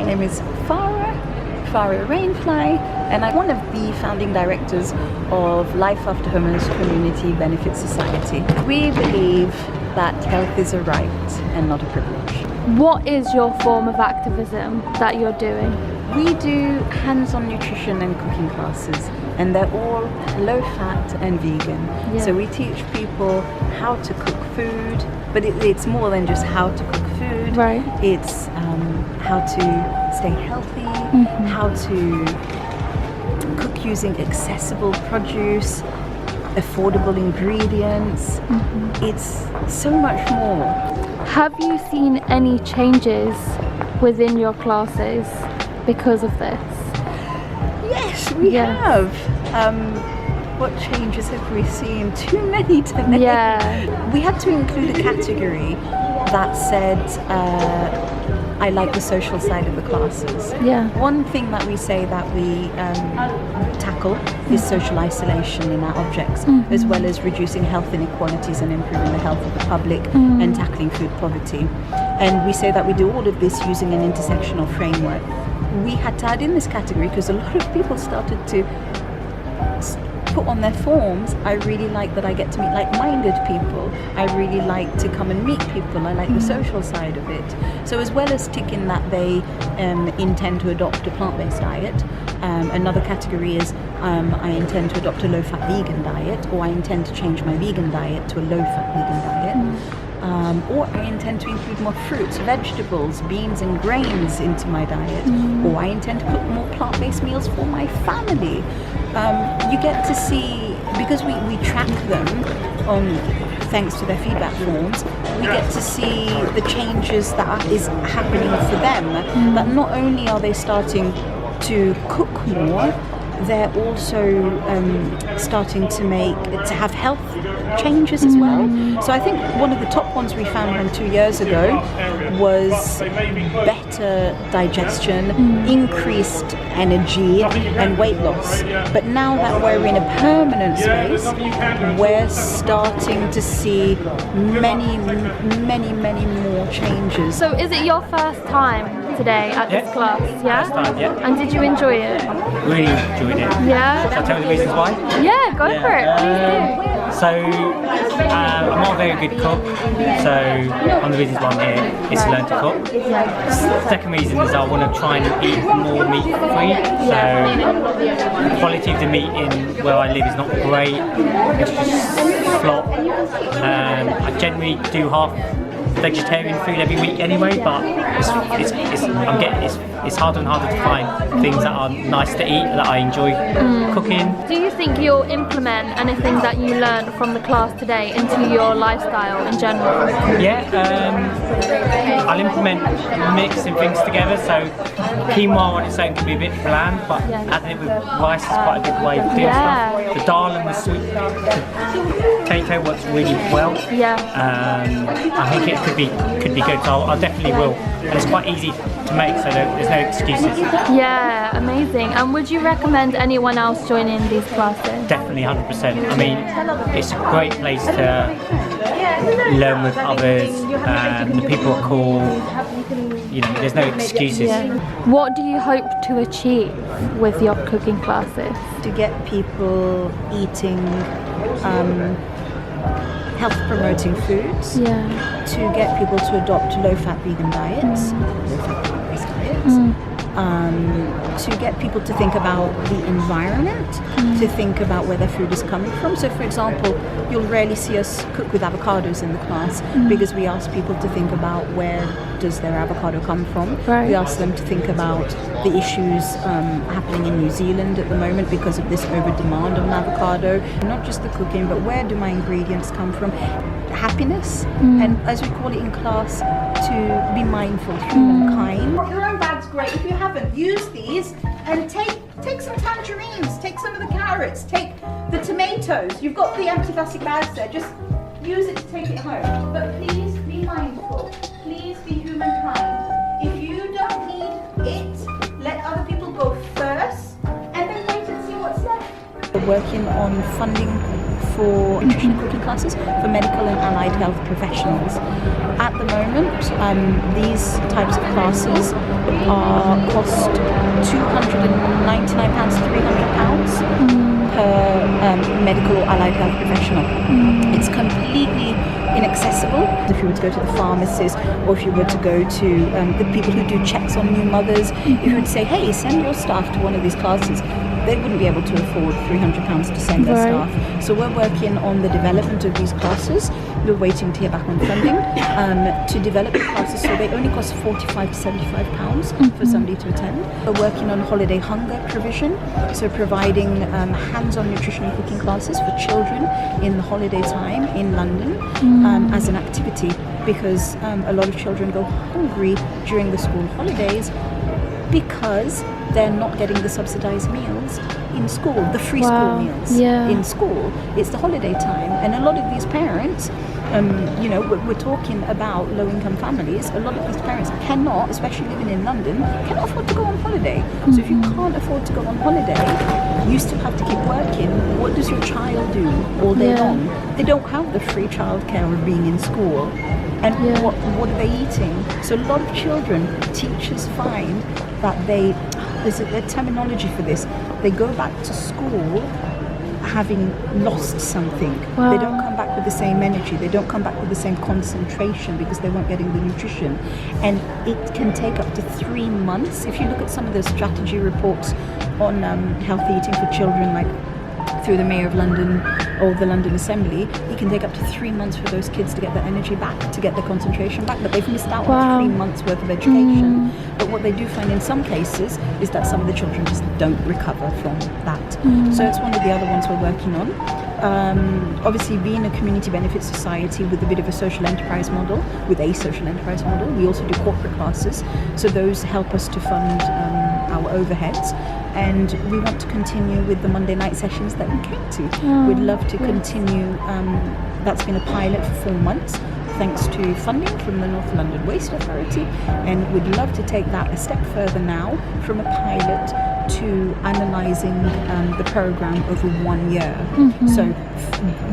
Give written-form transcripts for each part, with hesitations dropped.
My name is Farrah Rainfly, and I'm one of the founding directors of Life After Homeless Community Benefit Society. We believe that health is a right and not a privilege. What is your form of activism that you're doing? We do hands-on nutrition and cooking classes, and they're all low-fat and vegan. Yeah. So we teach people how to cook food, but it's more than just how to cook food. Right. It's how to stay healthy, how to cook using accessible produce, affordable ingredients. It's so much more. Have you seen any changes within your classes because of this? Yes, we have. What changes have we seen? Too many to name. Yeah. We had to include a category that said, I like the social side of the classes. Yeah. One thing that we say that we tackle is social isolation in our objects, as well as reducing health inequalities and improving the health of the public and tackling food poverty. And we say that we do all of this using an intersectional framework. We had to add in this category because a lot of people started to put on their forms, I really like that I get to meet like-minded people. I really like to come and meet people. I like the social side of it. So as well as ticking that they intend to adopt a plant-based diet, another category is I intend to adopt a low-fat vegan diet, or I intend to change my vegan diet to a low-fat vegan diet. Or I intend to include more fruits, vegetables, beans and grains into my diet, or I intend to cook more plant-based meals for my family. You get to see, because we track them thanks to their feedback forms, we get to see the changes that is happening for them. That not only are they starting to cook more, they're also starting to have health changes as well. So I think one of the top ones we found from 2 years ago was better digestion, increased energy and weight loss. But now that we're in a permanent space, we're starting to see many more changes. So is it your first time today at this class? Yeah? First time, yeah. And did you enjoy it? Really enjoyed it. Yeah? Shall I tell you the reasons why? Yeah, go for it. Please do. So, I'm not a very good cook, so one of the reasons why I'm here is to learn to cook. Second reason is I want to try and eat more meat free. So, the quality of the meat in where I live is not great. It's just slop. I generally do half vegetarian food every week anyway, but it's harder and harder to find things that are nice to eat, that I enjoy cooking. Do you think you'll implement anything that you learned from the class today into your lifestyle in general? Yeah, I'll implement mixing things together, so quinoa on its own can be a bit bland, but adding it with rice is quite a good way of doing stuff. The dal and the sweet potato works really well. Yeah. I think it could be good, so I definitely will. And it's quite easy to make, so there's no excuses. Yeah, amazing. And would you recommend anyone else joining these classes? Definitely, 100%. I mean, it's a great place to learn with others. The people are cool. You know, there's no excuses. Yeah. What do you hope to achieve with your cooking classes? To get people eating health-promoting foods, to get people to adopt low-fat vegan diets, low-fat plant-based diets, to get people to think about the environment, to think about where their food is coming from. So for example, you'll rarely see us cook with avocados in the class because we ask people to think about where does their avocado come from. Right. We ask them to think about the issues happening in New Zealand at the moment because of this over-demand on avocado. Not just the cooking, but where do my ingredients come from? Happiness, and as we call it in class, to be mindful, humankind. Your own bag's great. If you haven't, use these and take some tangerines, take some of the carrots, take the tomatoes. You've got the empty plastic bags there. Just use it to take it home. But please be mindful. Please be humankind. If you don't need it, let other people go first, and then wait and see what's left. working on funding for nutrition and cooking classes for medical and allied health professionals. At the moment, these types of classes cost £299, £300 per medical or allied health professional. It's completely inaccessible. If you were to go to the pharmacist, or if you were to go to the people who do checks on new mothers, if you would say, hey, send your staff to one of these classes, they wouldn't be able to afford £300 to send their staff. So we're working on the development of these classes. We're waiting to hear back on funding to develop the classes, so they only cost £45 to £75 for somebody to attend. We're working on holiday hunger provision, so providing hands-on nutrition and cooking classes for children in the holiday time in London as an activity, because a lot of children go hungry during the school holidays because they're not getting the subsidised meals in school, the free school meals in school. It's the holiday time, and a lot of these parents, we're talking about low-income families. A lot of these parents cannot, especially living in London, cannot afford to go on holiday. So if you can't afford to go on holiday, you still have to keep working. What does your child do all day long? They don't have the free childcare of being in school. And what are they eating? So a lot of children, teachers find that there's a terminology for this. They go back to school having lost something. They don't come back with the same energy. They don't come back with the same concentration because they weren't getting the nutrition. And it can take up to 3 months. If you look at some of the strategy reports on healthy eating for children, like through the Mayor of London or the London Assembly, it can take up to 3 months for those kids to get their energy back, to get their concentration back, but they've missed out on 3 months worth of education. But what they do find in some cases is that some of the children just don't recover from that. So it's one of the other ones we're working on. Obviously, being a community benefit society with a bit of a social enterprise model, we also do corporate classes, so those help us to fund our overheads. And we want to continue with the Monday night sessions that we came to. We'd love to continue. That's been a pilot for 4 months, thanks to funding from the North London Waste Authority, and we'd love to take that a step further now, from a pilot to analysing the programme over 1 year. So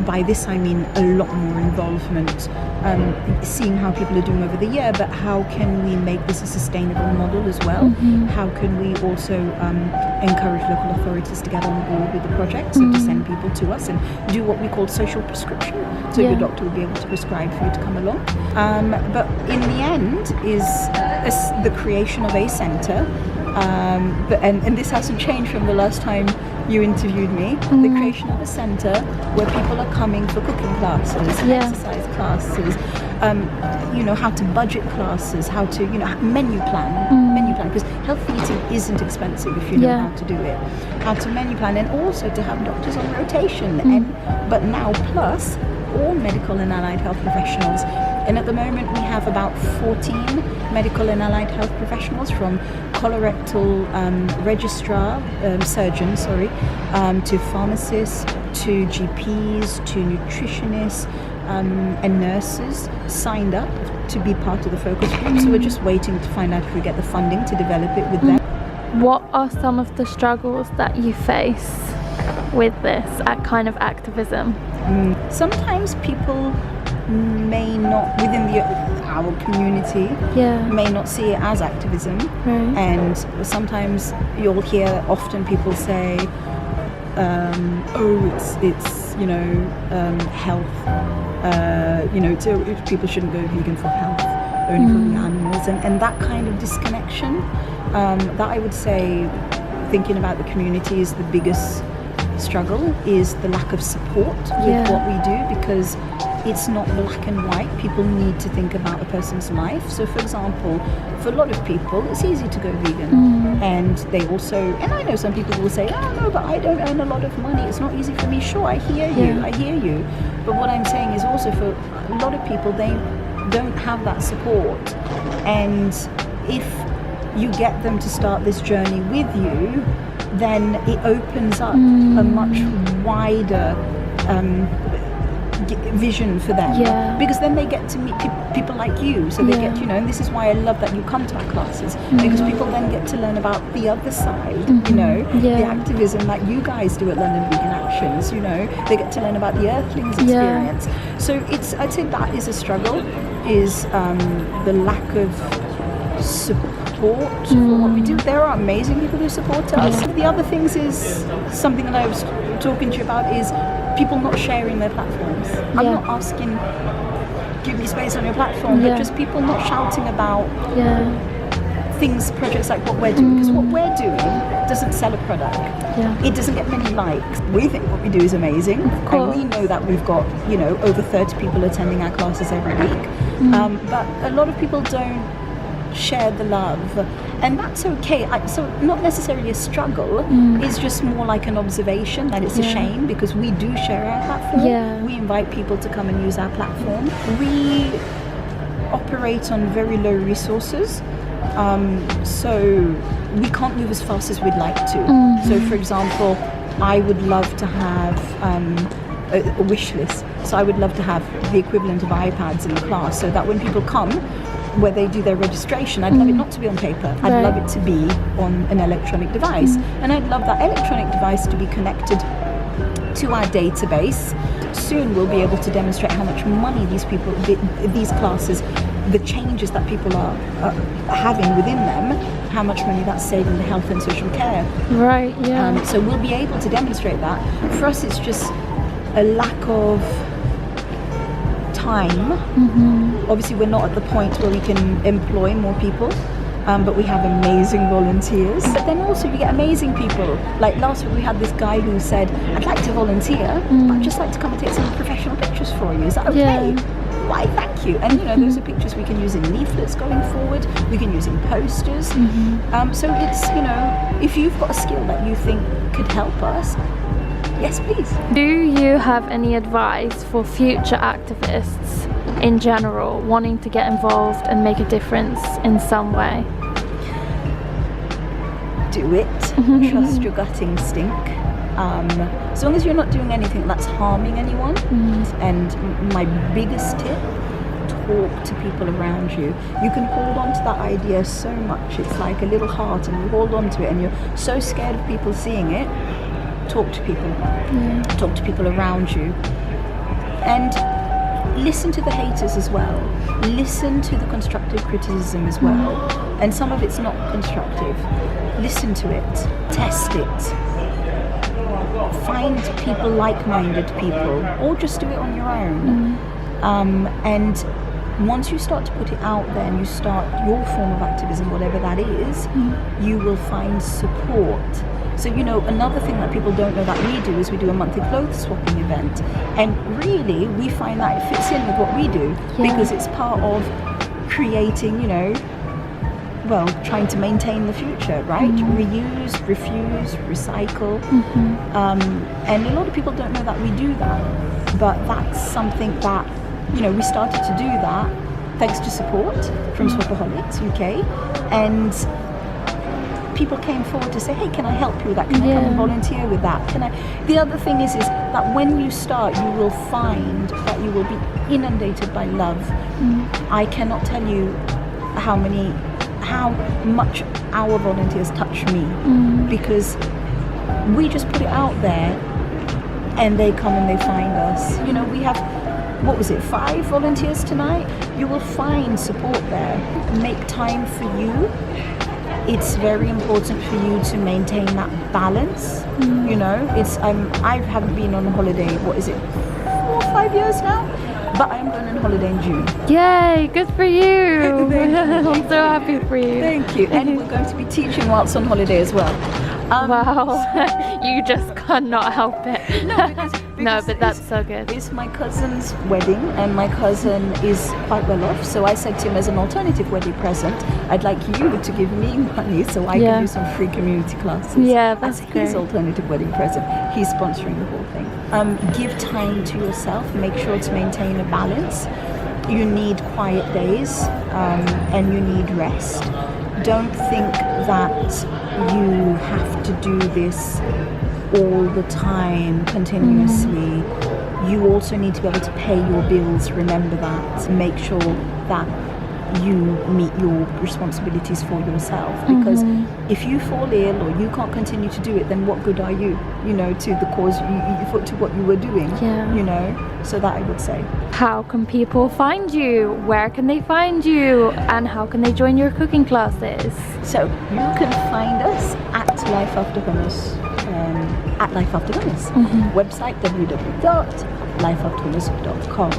by this I mean a lot more involvement, seeing how people are doing over the year, but how can we make this a sustainable model as well? How can we also encourage local authorities to get on board with the project, so to send people to us and do what we call social prescription, so your doctor will be able to prescribe for you to come along. But in the end is the creation of a centre, and this hasn't changed from the last time you interviewed me, the creation of a centre where people are coming for cooking classes, exercise classes, how to budget classes, how to, menu plan, because healthy eating isn't expensive if you know how to do it. How to menu plan, and also to have doctors on rotation, but now plus all medical and allied health professionals. And at the moment we have about 14 medical and allied health professionals, from colorectal registrar, surgeons, to pharmacists, to GPs, to nutritionists, and nurses signed up to be part of the focus group. So we're just waiting to find out if we get the funding to develop it with them. What are some of the struggles that you face with this kind of activism? Sometimes people may not, within our community, may not see it as activism, and sometimes you'll hear often people say, it's health, so people shouldn't go vegan for health, only for the animals, and that kind of disconnection, that I would say, thinking about the community, is the biggest struggle, is the lack of support with what we do, because it's not black and white. People need to think about a person's life. So for example, for a lot of people it's easy to go vegan, and they also, and I know some people will say, oh no, but I don't earn a lot of money, it's not easy for me. Sure, I hear you, but what I'm saying is also, for a lot of people, they don't have that support, and if you get them to start this journey with you, then it opens up a much wider vision for them. Yeah. Because then they get to meet people like you, so they Yeah. get to, and this is why I love that you come to our classes, because people then get to learn about the other side, Yeah. the activism that you guys do at London Vegan Actions, they get to learn about the Earthlings Yeah. experience. So I'd say that is a struggle, is the lack of support for what we do. There are amazing people who support us. The other things is something that I was talking to you about is people not sharing their platforms. I'm Yeah. not asking, give me space on your platform, Yeah. but just people not shouting about Yeah. things, projects like what we're doing, because what we're doing doesn't sell a product. Yeah. It doesn't get many likes. We think what we do is amazing, course. and we know that we've got, over 30 people attending our classes every week. But a lot of people don't share the love, and that's okay. So not necessarily a struggle, it's just more like an observation that it's a shame, because we do share our platform. Yeah. We invite people to come and use our platform. We operate on very low resources, so we can't move as fast as we'd like to. So for example, I would love to have a wish list. So I would love to have the equivalent of iPads in the class, so that when people come, where they do their registration, I'd love it not to be on paper. I'd Right. love it to be on an electronic device. And I'd love that electronic device to be connected to our database. Soon we'll be able to demonstrate how much money these classes, the changes that people are having within them, how much money that's saving the health and social care. Right, yeah. So we'll be able to demonstrate that. For us, it's just a lack of time. Obviously, we're not at the point where we can employ more people, but we have amazing volunteers. But then also you get amazing people. Like last week we had this guy who said, I'd like to volunteer, but I'd just like to come and take some professional pictures for you. Is that okay? Yeah. Why, thank you. And those are pictures we can use in leaflets going forward, we can use in posters. So it's, if you've got a skill that you think could help us, yes please. Do you have any advice for future activists in general wanting to get involved and make a difference in some way? Do it. Trust your gut instinct. As long as you're not doing anything that's harming anyone. And my biggest tip, talk to people around you. You can hold on to that idea so much. It's like a little heart, and you hold on to it and you're so scared of people seeing it. Talk to people. Talk to people around you. And listen to the haters as well. Listen to the constructive criticism as well. And some of it's not constructive. Listen to it. Test it. Find people, like-minded people, or just do it on your own. And once you start to put it out there and you start your form of activism, whatever that is, you will find support. So, another thing that people don't know that we do is we do a monthly clothes swapping event. And really, we find that it fits in with what we do, because it's part of creating, trying to maintain the future, right? Reuse, refuse, recycle. And a lot of people don't know that we do that. But that's something that, we started to do that thanks to support from Swapaholics UK. And people came forward to say, hey, can I help you with that? Can I come and volunteer with that? The other thing is that when you start, you will find that you will be inundated by love. I cannot tell you how much our volunteers touch me, because we just put it out there and they come and they find us. We have, 5 volunteers tonight? You will find support there. Make time for you. It's very important for you to maintain that balance. I haven't been on holiday, 4 or 5 years now? But I am going on holiday in June. Yay, good for you. I'm so happy for you. Thank you. And we're going to be teaching whilst on holiday as well. Wow, you just cannot help it. No, but that's so good. It's my cousin's wedding, and my cousin is quite well off, so I said to him, as an alternative wedding present, I'd like you to give me money so I can do some free community classes. Yeah, that's his great. alternative wedding present. He's sponsoring the whole thing. Give time to yourself. Make sure to maintain a balance. You need quiet days, and you need rest. Don't think that you have to do this all the time, continuously. you also need to be able to pay your bills. Remember that. Make sure that you meet your responsibilities for yourself, because if you fall ill or you can't continue to do it, then what good are you, you know, to the cause you to what you were doing, you know. So that I would say. How can people find you? Where can they find you? And how can they join your cooking classes? So you can find us at Life After Hummus, at Life After Hummus. Website www.lifeafterhummus.com.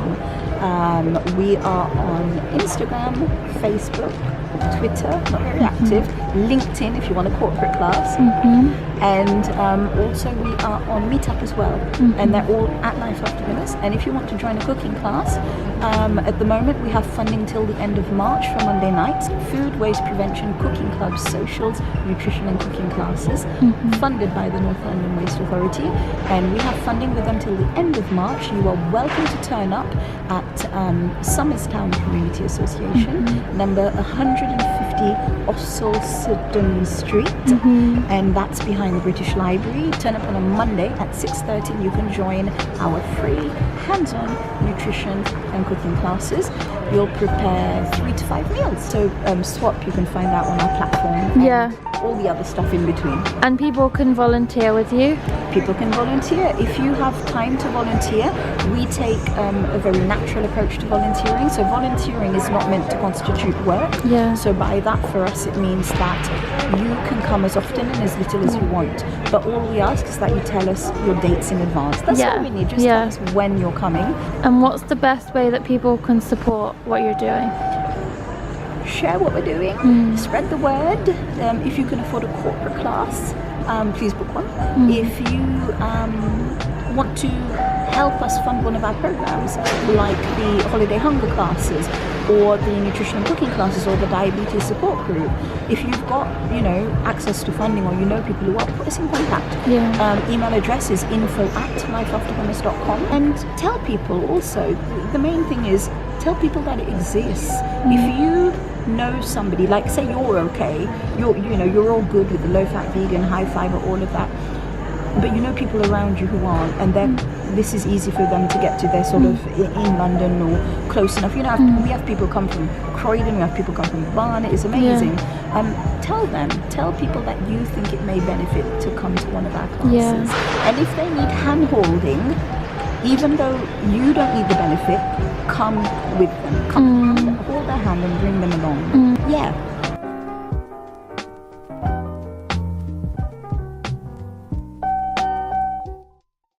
We are on Instagram, Facebook, Twitter, not very active, LinkedIn if you want a corporate class, and also we are on Meetup as well, and they're all at Life After Hummus. And if you want to join a cooking class, at the moment we have funding till the end of March for Monday nights, food waste prevention, cooking clubs, socials, nutrition and cooking classes, funded by the North London Waste Authority, and we have funding with them till the end of March. You are welcome to turn up at Somerstown Community Association, number 150 Ossulston Street, and that's behind the British Library. Turn up on a Monday at 6:30 and you can join our free hands-on nutrition and cooking classes. You'll prepare 3 to 5 meals. So SWAP you can find out on our platform, and all the other stuff in between. And people can volunteer with you? People can volunteer. If you have time to volunteer, we take a very natural approach to volunteering. So volunteering is not meant to constitute work. So by that, for us, it means that you can come as often and as little as you want. But all we ask is that you tell us your dates in advance. That's all we need. Just tell us when you're coming. And what's the best way that people can support what you're doing? Share what we're doing. Spread the word. If you can afford a corporate class, please book one. If you want to help us fund one of our programs, like the holiday hunger classes or the nutrition and cooking classes or the diabetes support group, if you've got, you know, access to funding or you know people who are, put us in contact. Email address is info@lifeafterhummus.com, and tell people also, the main thing is tell people that it exists. If you know somebody, like say you're okay, you're all good with the low fat, vegan, high fiber, all of that, but you know people around you who aren't, and then this is easy for them to get to. They're sort of in London or close enough. You know, we have people come from Croydon, we have people come from Barnet. It's amazing. Tell people that you think it may benefit to come to one of our classes. And if they need hand holding, even though you don't need the benefit, come with them. Come hold their hand and bring them